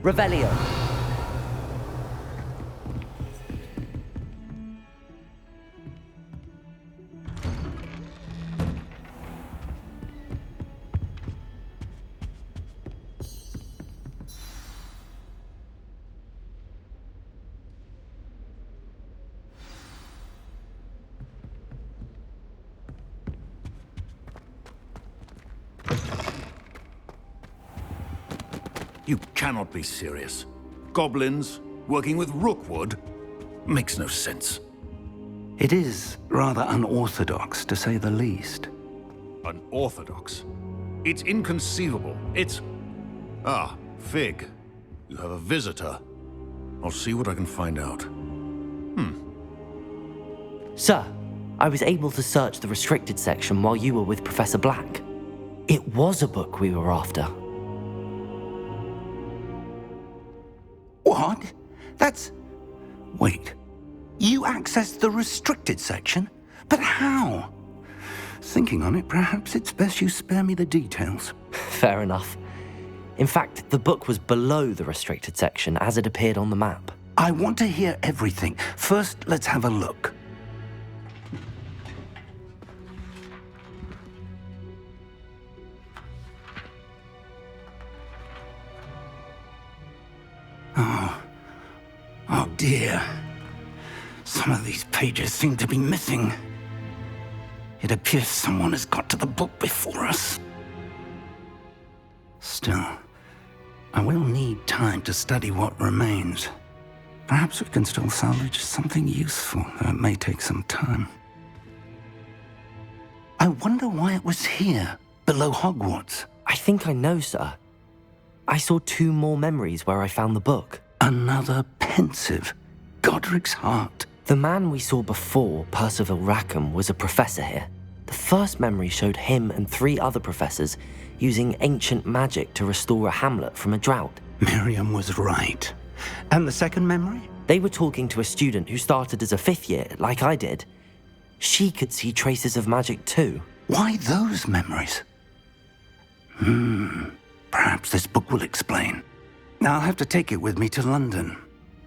Revelio. You cannot be serious. Goblins working with Rookwood? Makes no sense. It is rather unorthodox, to say the least. Unorthodox? It's inconceivable. It's... Ah, Fig. You have a visitor. I'll see what I can find out. Sir, I was able to search the restricted section while you were with Professor Black. It was a book we were after. What? That's... Wait. You accessed the restricted section? But how? Thinking on it, perhaps it's best you spare me the details. Fair enough. In fact, the book was below the restricted section as it appeared on the map. I want to hear everything. First, let's have a look. Oh dear. Some of these pages seem to be missing. It appears someone has got to the book before us. Still, I will need time to study what remains. Perhaps we can still salvage something useful, though it may take some time. I wonder why it was here, below Hogwarts. I think I know, sir. I saw 2 more memories where I found the book. Another pensive. Godric's heart. The man we saw before, Percival Rackham, was a professor here. The first memory showed him and 3 other professors using ancient magic to restore a hamlet from a drought. Miriam was right. And the second memory? They were talking to a student who started as a 5th year, like I did. She could see traces of magic too. Why those memories? Perhaps this book will explain. I'll have to take it with me to London.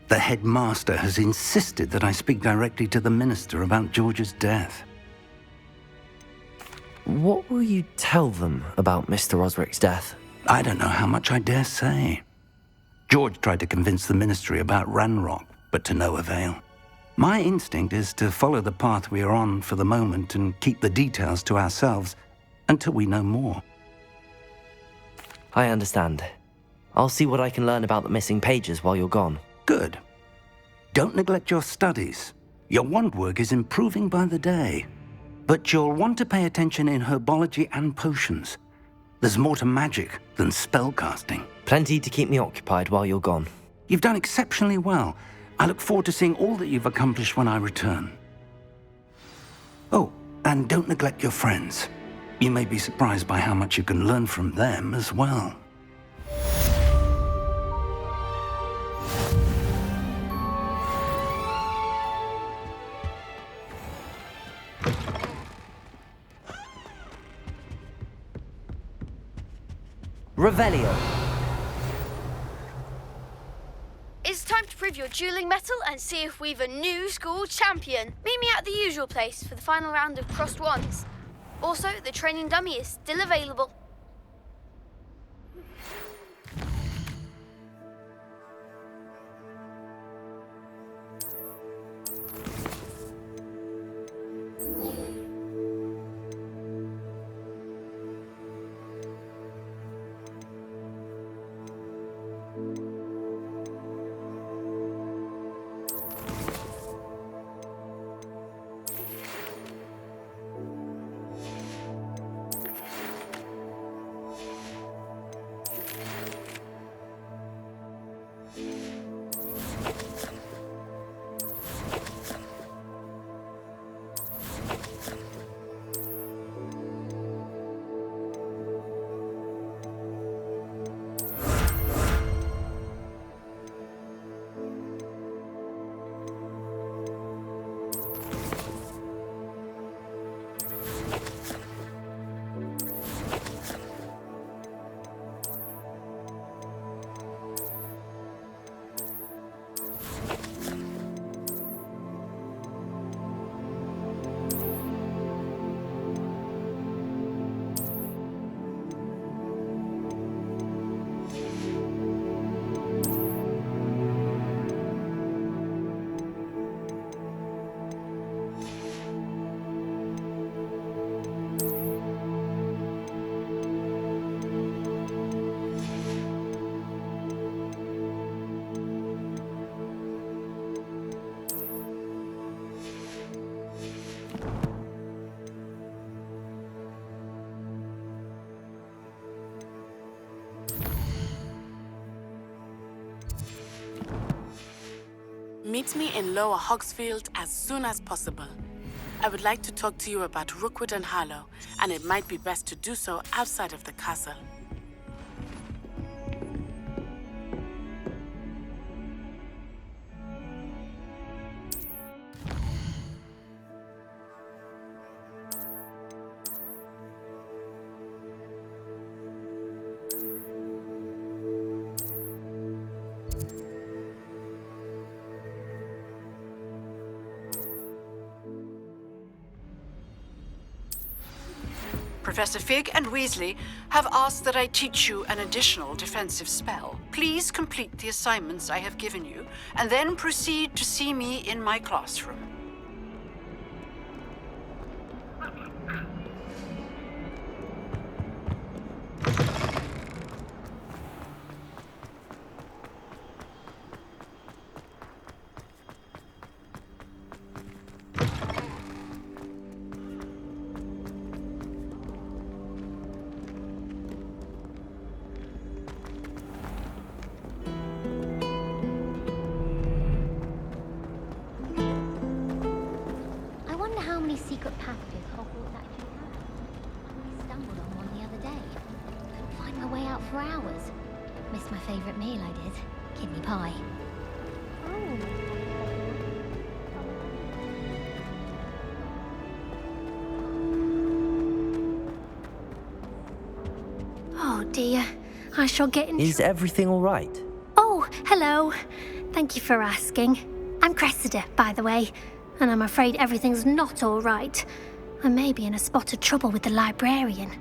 The headmaster has insisted that I speak directly to the minister about George's death. What will you tell them about Mr. Osric's death? I don't know how much I dare say. George tried to convince the ministry about Ranrock, but to no avail. My instinct is to follow the path we are on for the moment and keep the details to ourselves until we know more. I understand. I'll see what I can learn about the missing pages while you're gone. Good. Don't neglect your studies. Your wand work is improving by the day. But you'll want to pay attention in herbology and potions. There's more to magic than spellcasting. Plenty to keep me occupied while you're gone. You've done exceptionally well. I look forward to seeing all that you've accomplished when I return. Oh, and don't neglect your friends. You may be surprised by how much you can learn from them as well. Revelio. It's time to prove your dueling mettle and see if we've a new school champion. Meet me at the usual place for the final round of crossed wands. Also, the training dummy is still available. Meet me in Lower Hogsfield as soon as possible. I would like to talk to you about Rookwood and Harlow, and it might be best to do so outside of the castle. Professor Fig and Weasley have asked that I teach you an additional defensive spell. Please complete the assignments I have given you, and then proceed to see me in my classroom. Secret passages Hogwarts actually has. I stumbled on one the other day. Couldn't find my way out for hours. Missed my favourite meal, I did. Kidney pie. Oh dear, I shall get in. Is everything all right? Oh, hello. Thank you for asking. I'm Cressida, by the way. And I'm afraid everything's not all right. I may be in a spot of trouble with the librarian.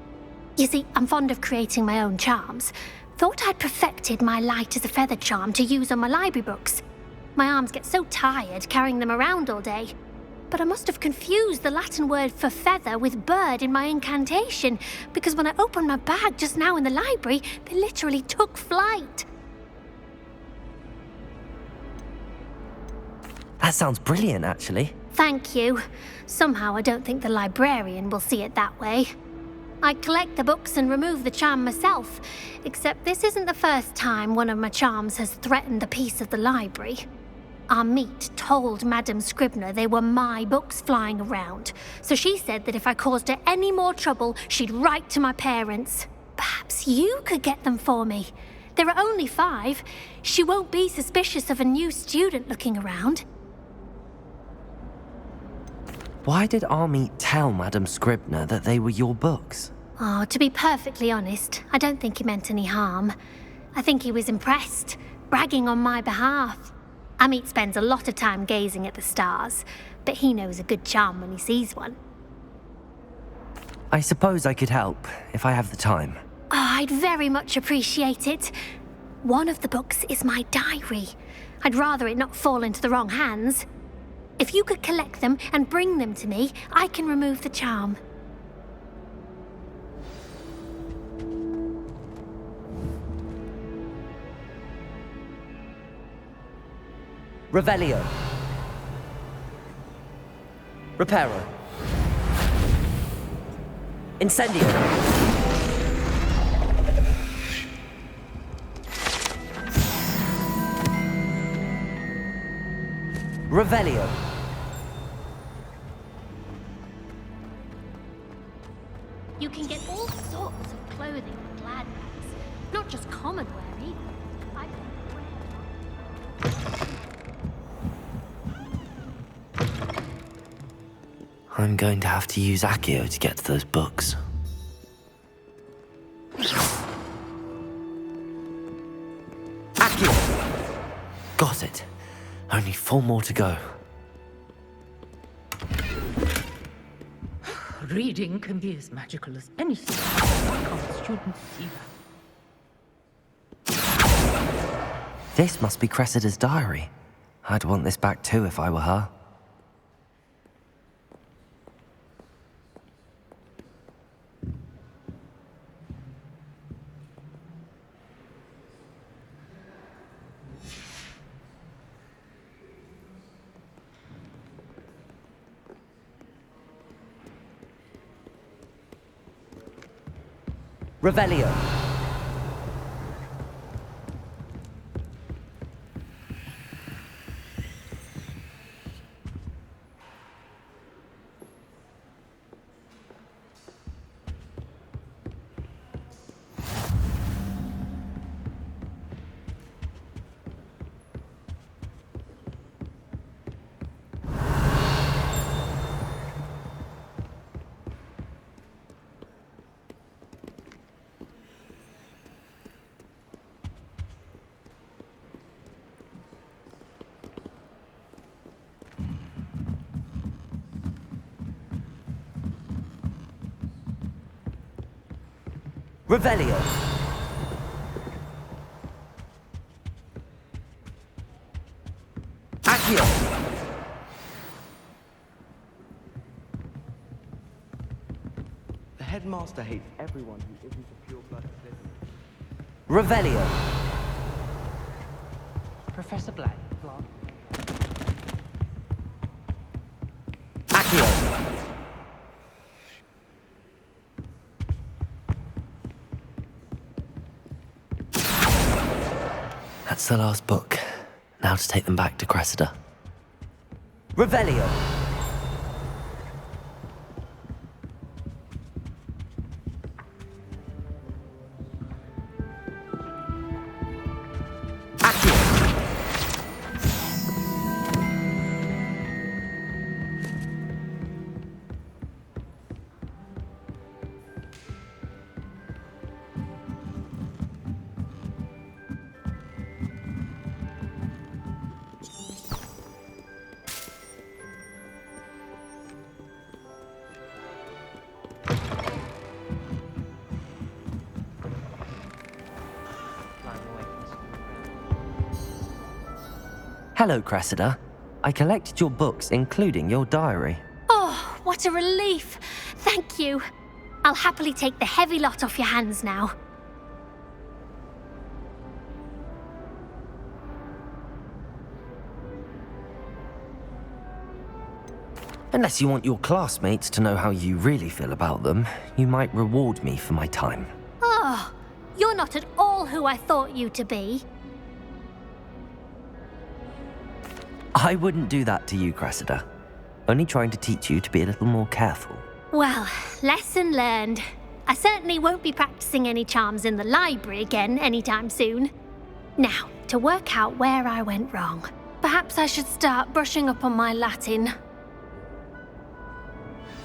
You see, I'm fond of creating my own charms. Thought I'd perfected my light as a feather charm to use on my library books. My arms get so tired carrying them around all day. But I must have confused the Latin word for feather with bird in my incantation, because when I opened my bag just now in the library, they literally took flight. That sounds brilliant, actually. Thank you. Somehow I don't think the librarian will see it that way. I collect the books and remove the charm myself, except this isn't the first time one of my charms has threatened the peace of the library. Amit told Madame Scribner they were my books flying around, so she said that if I caused her any more trouble, she'd write to my parents. Perhaps you could get them for me. There are only 5. She won't be suspicious of a new student looking around. Why did Army tell Madame Scribner that they were your books? Oh, to be perfectly honest, I don't think he meant any harm. I think he was impressed, bragging on my behalf. Amit spends a lot of time gazing at the stars, but he knows a good charm when he sees one. I suppose I could help, if I have the time. Oh, I'd very much appreciate it. One of the books is my diary. I'd rather it not fall into the wrong hands. If you could collect them and bring them to me, I can remove the charm. Revelio. Reparo. Incendio. Revelio. You can get all sorts of clothing with glad rags, not just common wear either. I'm going to have to use Accio to get to those books. Accio! Got it. Only 4 more to go. Reading can be as magical as anything. Why can't students see that? This must be Cressida's diary. I'd want this back too if I were her. Revelio. Revelio. Accio. The headmaster hates everyone who isn't a pure-blooded citizen. Revelio. Professor Black, Clark. Accio. That's the last book. Now to take them back to Cressida. Revelio. Hello, Cressida. I collected your books, including your diary. Oh, what a relief. Thank you. I'll happily take the heavy lot off your hands now. Unless you want your classmates to know how you really feel about them, you might reward me for my time. Oh, you're not at all who I thought you to be. I wouldn't do that to you, Cressida. Only trying to teach you to be a little more careful. Well, lesson learned. I certainly won't be practicing any charms in the library again anytime soon. Now, to work out where I went wrong. Perhaps I should start brushing up on my Latin.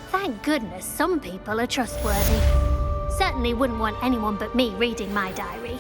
Thank goodness some people are trustworthy. Certainly wouldn't want anyone but me reading my diary.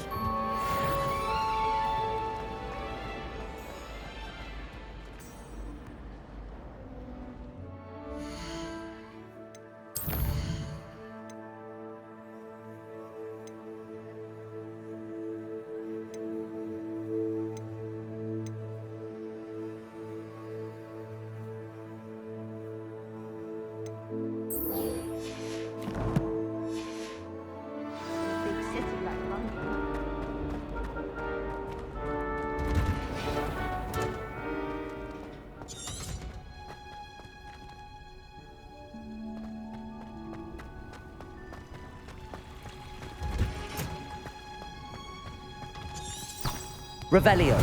Revelio.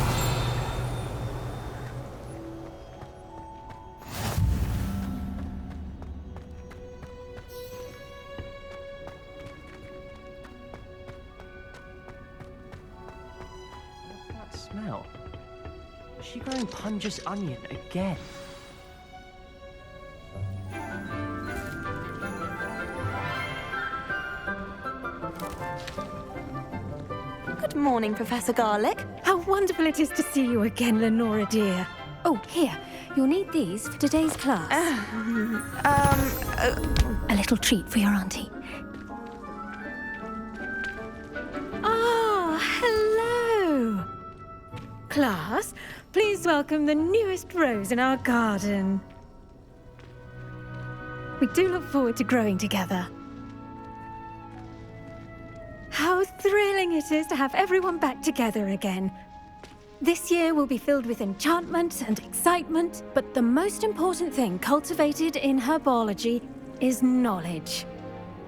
What's that smell? Is she growing Punja's onion again? Good morning, Professor Garlick. How wonderful it is to see you again, Lenora dear. Oh, here. You'll need these for today's class. A little treat for your auntie. Ah, hello. Class, please welcome the newest rose in our garden. We do look forward to growing together. How thrilling it is to have everyone back together again. This year will be filled with enchantment and excitement, but the most important thing cultivated in herbology is knowledge.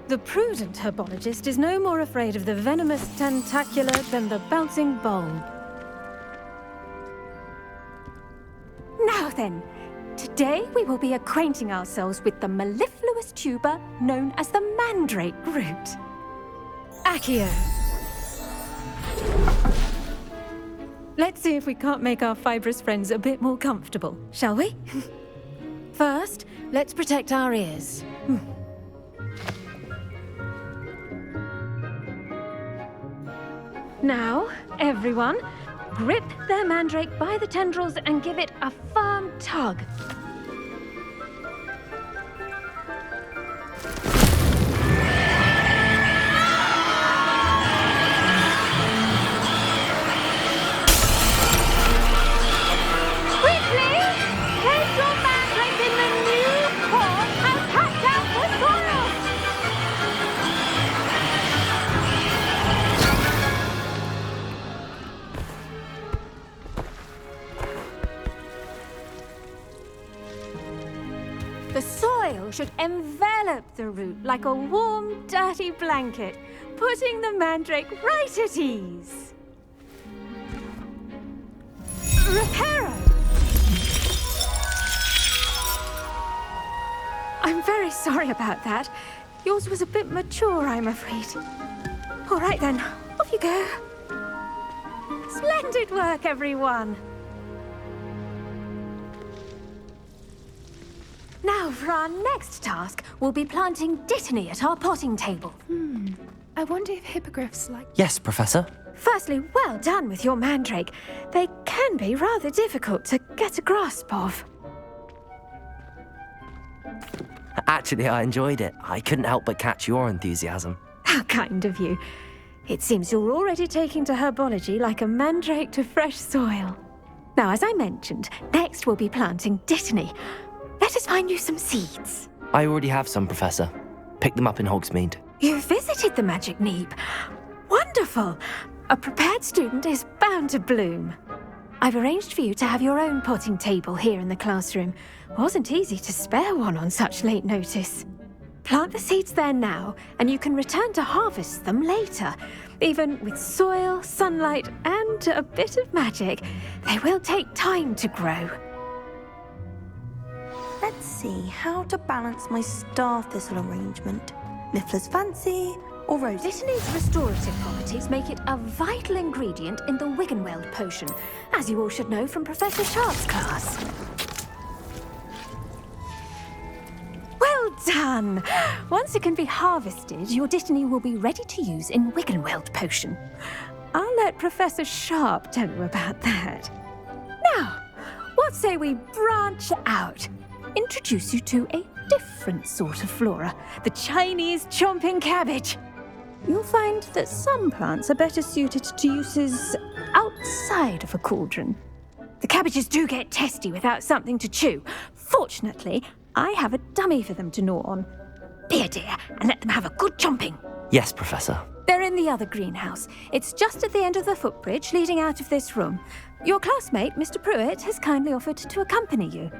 The prudent herbologist is no more afraid of the venomous tentacula than the bouncing bulb. Now then, today we will be acquainting ourselves with the mellifluous tuber known as the mandrake root. Accio. Let's see if we can't make our fibrous friends a bit more comfortable, shall we? First, let's protect our ears. Now, everyone, grip their mandrake by the tendrils and give it a firm tug. oil should envelop the root like a warm, dirty blanket, putting the mandrake right at ease. Reparo! I'm very sorry about that. Yours was a bit mature, I'm afraid. All right then, off you go. Splendid work, everyone. Now, for our next task, we'll be planting Dittany at our potting table. I wonder if hippogriffs like... Yes, Professor. Firstly, well done with your mandrake. They can be rather difficult to get a grasp of. Actually, I enjoyed it. I couldn't help but catch your enthusiasm. How kind of you. It seems you're already taking to herbology like a mandrake to fresh soil. Now, as I mentioned, next we'll be planting Dittany. Let us find you some seeds. I already have some, Professor. Picked them up in Hogsmeade. You visited the Magic Neep. Wonderful. A prepared student is bound to bloom. I've arranged for you to have your own potting table here in the classroom. Wasn't easy to spare one on such late notice. Plant the seeds there now, and you can return to harvest them later. Even with soil, sunlight, and a bit of magic, they will take time to grow. Let's see how to balance my star thistle arrangement. Niffler's fancy or rose? Dittany's restorative properties make it a vital ingredient in the Wiggenweld potion, as you all should know from Professor Sharp's class. Well done! Once it can be harvested, your Dittany will be ready to use in Wiggenweld potion. I'll let Professor Sharp tell you about that. Now, what say we branch out? Introduce you to a different sort of flora, the Chinese chomping cabbage. You'll find that some plants are better suited to uses outside of a cauldron. The cabbages do get testy without something to chew. Fortunately, I have a dummy for them to gnaw on. Be a dear and let them have a good chomping. Yes, Professor. They're in the other greenhouse. It's just at the end of the footbridge leading out of this room. Your classmate, Mr. Pruitt, has kindly offered to accompany you.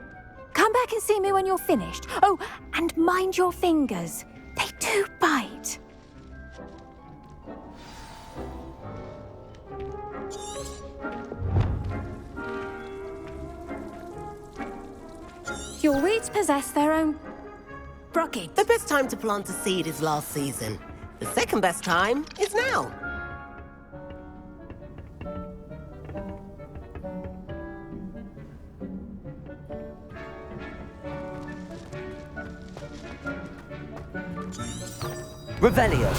Come back and see me when you're finished. Oh, and mind your fingers. They do bite. Your weeds possess their own brockage. The best time to plant a seed is last season. The second best time is now. Revelio.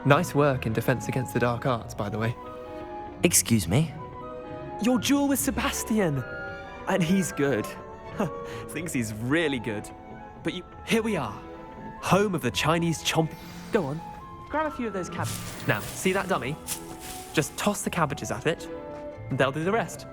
Nice work in Defense Against the Dark Arts, by the way. Excuse me? Your duel with Sebastian! And he's good. Thinks he's really good. But here we are. Home of the Chinese chomp... Go on, grab a few of those cabbages. Now, see that dummy? Just toss the cabbages at it, and they'll do the rest.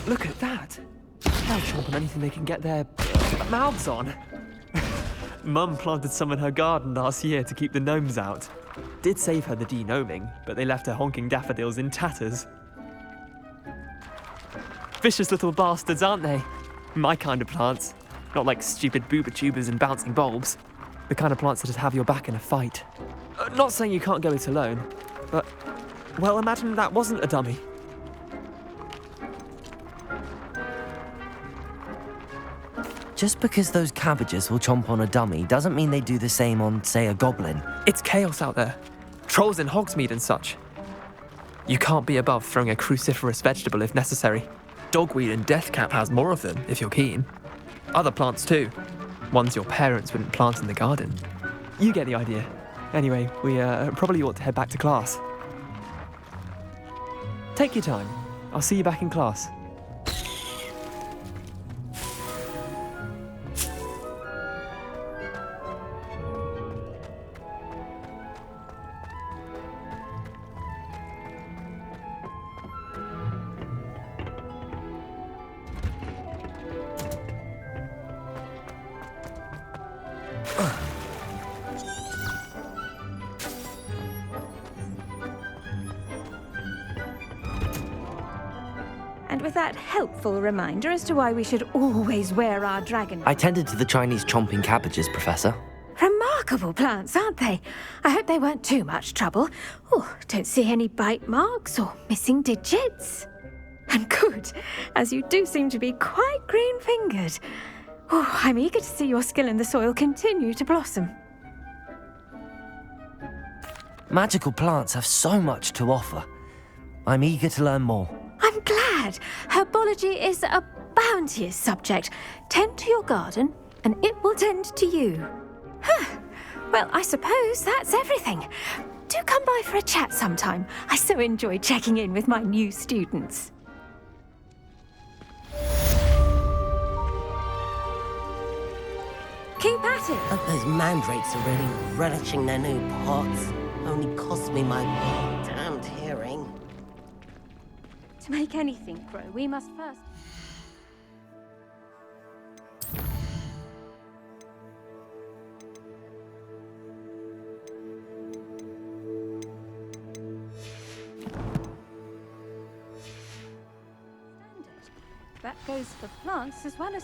Look at that! They'll chomp on anything they can get their mouths on. Mum planted some in her garden last year to keep the gnomes out. Did save her the de-gnoming, but they left her honking daffodils in tatters. Vicious little bastards, aren't they? My kind of plants. Not like stupid booba tubers and bouncing bulbs. The kind of plants that'd have your back in a fight. Not saying you can't go it alone, but... well, imagine that wasn't a dummy. Just because those cabbages will chomp on a dummy doesn't mean they do the same on, say, a goblin. It's chaos out there. Trolls in Hogsmeade and such. You can't be above throwing a cruciferous vegetable if necessary. Dogweed and deathcap has more of them, if you're keen. Other plants too. Ones your parents wouldn't plant in the garden. You get the idea. Anyway, we probably ought to head back to class. Take your time. I'll see you back in class. And with that helpful reminder as to why we should always wear our dragon. I tended to the Chinese chomping cabbages, Professor. Remarkable plants, aren't they? I hope they weren't too much trouble. Oh, don't see any bite marks or missing digits. And good, as you do seem to be quite green-fingered. Oh, I'm eager to see your skill in the soil continue to blossom. Magical plants have so much to offer. I'm eager to learn more. I'm glad. Herbology is a bounteous subject. Tend to your garden, and it will tend to you. Huh. Well, I suppose that's everything. Do come by for a chat sometime. I so enjoy checking in with my new students. Keep at it. Hope those mandrakes are really relishing their new pots. Only cost me my damned hearing. To make anything grow, we must first... That goes for plants as well as